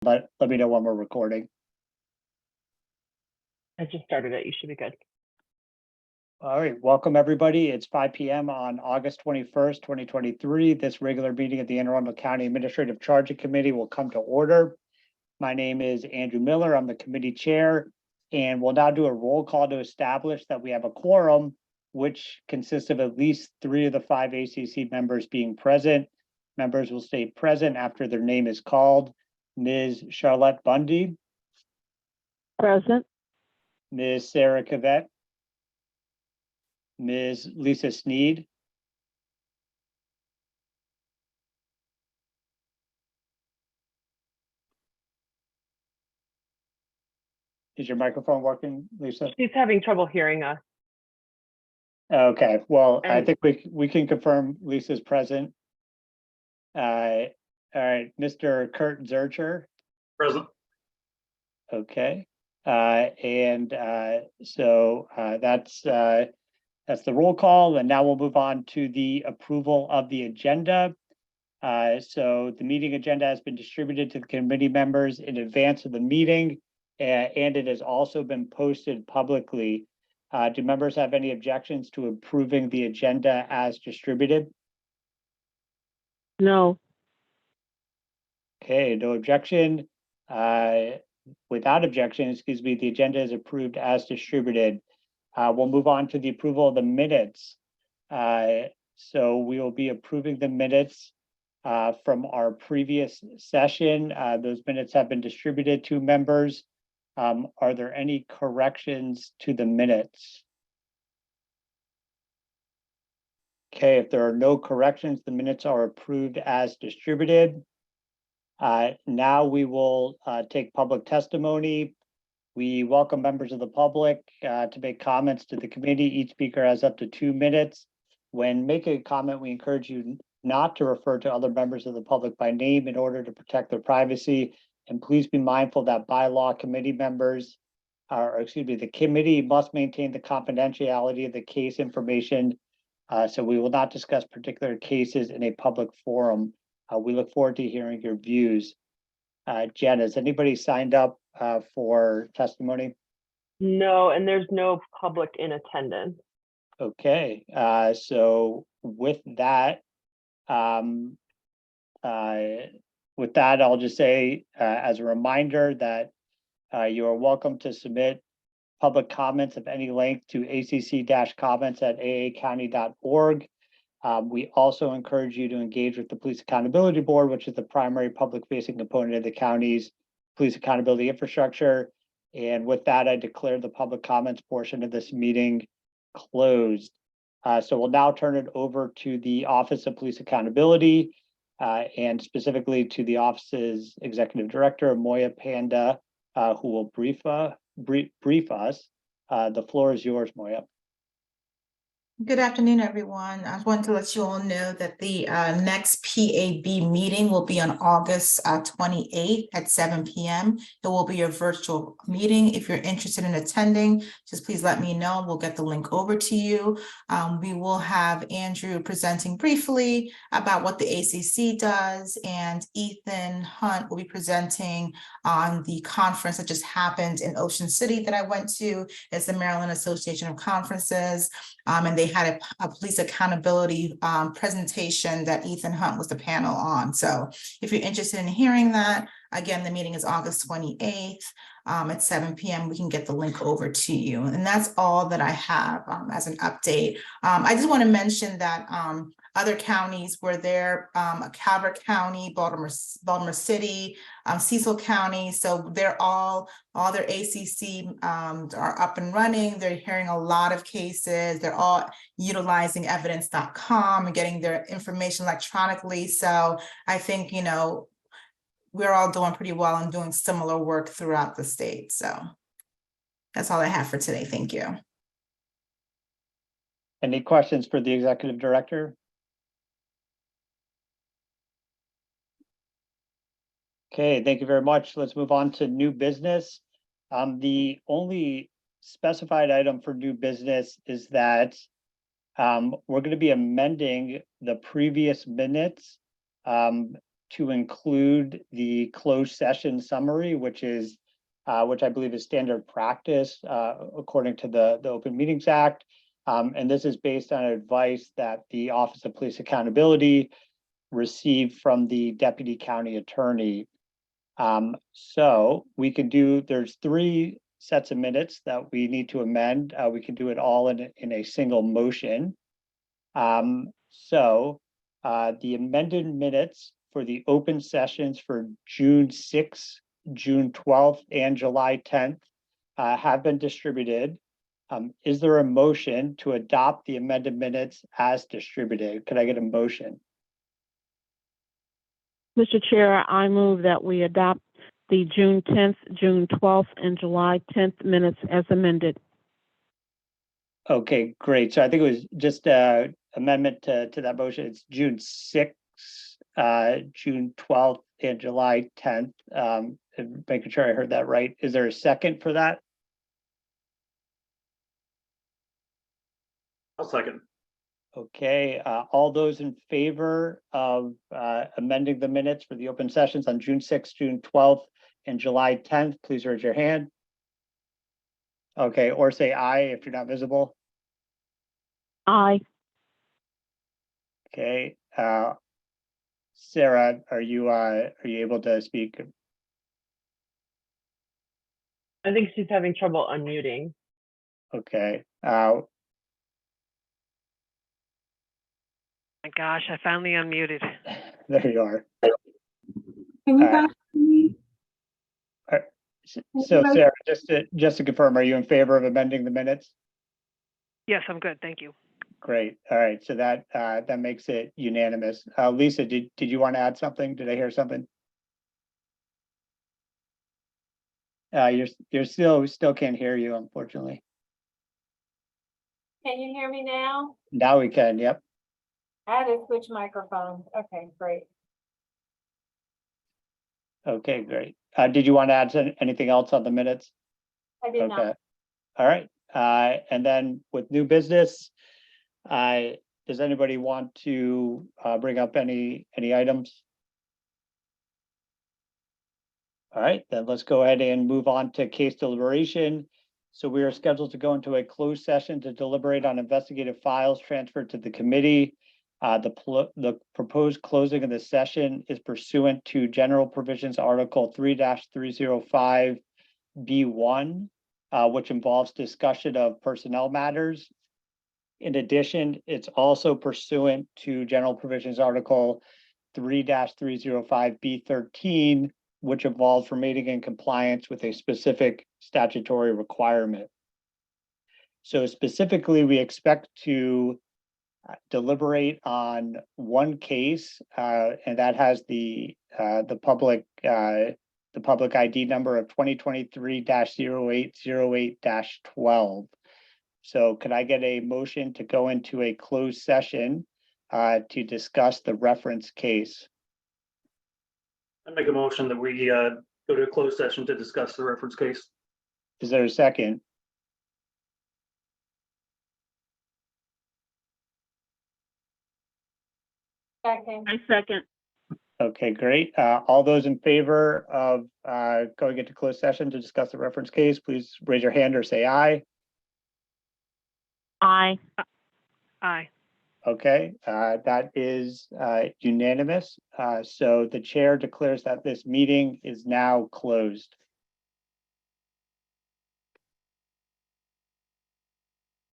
Let me know when we're recording. I just started it. You should be good. All right, welcome everybody. It's 5 p.m. on August 21st, 2023. This regular meeting of the Anne Arundel County Administrative Charging Committee will come to order. My name is Andrew Miller. I'm the committee chair, and we'll now do a roll call to establish that we have a quorum, which consists of at least 3 of the 5 ACC members being present. Members will stay present after their name is called. Ms. Charlotte Bundy. Present. Ms. Sarah Cavett. Ms. Lisa Sneed. Is your microphone working, Lisa? She's having trouble hearing us. Okay, well, I And- think we can confirm Lisa's present. All right, Mr. Kurt Zurcher. Present. Okay, so that's the roll call, and now we'll move on to the approval of the agenda. So the meeting agenda has been distributed to the committee members in advance of the meeting, and it has also been posted publicly. Do members have any objections to approving the agenda as distributed? No. Okay, no objection. Without objection, excuse me, the agenda is approved as distributed. We'll move on to the approval of the minutes. So we will be approving the minutes from our previous session. Those minutes have been distributed to members. Are there any corrections to the minutes? Okay, if there are no corrections, the minutes are approved as distributed. Now we will take public testimony. We welcome members of the public to make comments to the committee. Each speaker has up to 2 minutes. When making a comment, we encourage you not to refer to other members of the public by name in order to protect their privacy. And please be mindful that by law, committee members, the committee must maintain the confidentiality of the case information. So we will not discuss particular cases in a public forum. We look forward to hearing your views. Jen, has anybody signed up for testimony? No, and there's no public in attendance. Okay, so with that, I'll just say as a reminder that you are welcome to submit public comments of any length to acc-comments@aacounty.org. We also encourage you to engage with the Police Accountability Board, which is the primary public-facing component of the county's police accountability infrastructure. And with that, I declare the public comments portion of this meeting closed. So we'll now turn it over to the Office of Police Accountability, and specifically to the office's Executive Director, Moya Panda, who will brief us. The floor is yours, Moya. Good afternoon, everyone. I want to let you all know that the next PAB meeting will be on August 28th at 7 p.m. It will be a virtual meeting. If you're interested in attending, just please let me know. We'll get the link over to you. We will have Andrew presenting briefly about what the ACC does, and Ethan Hunt will be presenting on the conference that just happened in Ocean City that I went to. It's the Maryland Association of Conferences. And they had a police accountability presentation that Ethan Hunt was the panel on. So if you're interested in hearing that, again, the meeting is August 28th at 7 p.m. We can get the link over to you. And that's all that I have as an update. I just want to mention that other counties were there, Calvert County, Baltimore City, Cecil County. So they're all their ACC are up and running. They're hearing a lot of cases. They're all utilizing evidence.com and getting their information electronically. So I think, you know, we're all doing pretty well and doing similar work throughout the state. So that's all I have for today. Thank you. Any questions for the Executive Director? Okay, thank you very much. Let's move on to new business. The only specified item for new business is that we're going to be amending the previous minutes to include the closed session summary, which I believe is standard practice according to the Open Meetings Act. And this is based on advice that the Office of Police Accountability received from the Deputy County Attorney. So we can do, there's 3 sets of minutes that we need to amend. We can do it all in a single motion. The amended minutes for the open sessions for June 6th, June 12th, and July 10th have been distributed. Is there a motion to adopt the amended minutes as distributed? Could I get a motion? Mr. Chair, I move that we adopt the June 10th, June 12th, and July 10th minutes as amended. Okay, great. So I think it was just a amendment to that motion. It's June 6th, June 12th, and July 10th. And making sure I heard that right. Is there a second for that? I'll second. Okay, all those in favor of amending the minutes for the open sessions on June 6th, June 12th, and July 10th, please raise your hand. Okay, or say aye if you're not visible. Aye. Okay, Sarah, are you able to speak? I think she's having trouble unmuting. Okay, My gosh, I finally unmuted. there you are. Can you All right. guys hear me? So Sarah, just to confirm, are you in favor of amending the minutes? Yes, I'm good. Thank you. Great. All right. So that makes it unanimous. Lisa, did you want to add something? Did I hear something? You're still can't hear you, unfortunately. Can you hear me now? Now we can. Yep. I had to switch microphones. Okay, great. Okay, great. Did you want to add anything else on the minutes? I did Okay. not. All right. And then with new business, does anybody want to bring up any items? All right, then let's go ahead and move on to case deliberation. So we are scheduled to go into a closed session to deliberate on investigative files transferred to the committee. The proposed closing of the session is pursuant to General Provisions Article 3-305 B1, which involves discussion of personnel matters. In addition, it's also pursuant to General Provisions Article 3-305 B13, which involves remaining in compliance with a specific statutory requirement. So specifically, we expect to deliberate on one case, and that has the public ID number of 2023-0808-12. So could I get a motion to go into a closed session to discuss the reference case? I make a motion that we go to a closed session to discuss the reference case. Is there a second? Second. I second. Okay, great. All those in favor of going into closed session to discuss the reference case, please raise your hand or say aye. Aye. Aye. Okay, that is unanimous. So the chair declares that this meeting is now closed.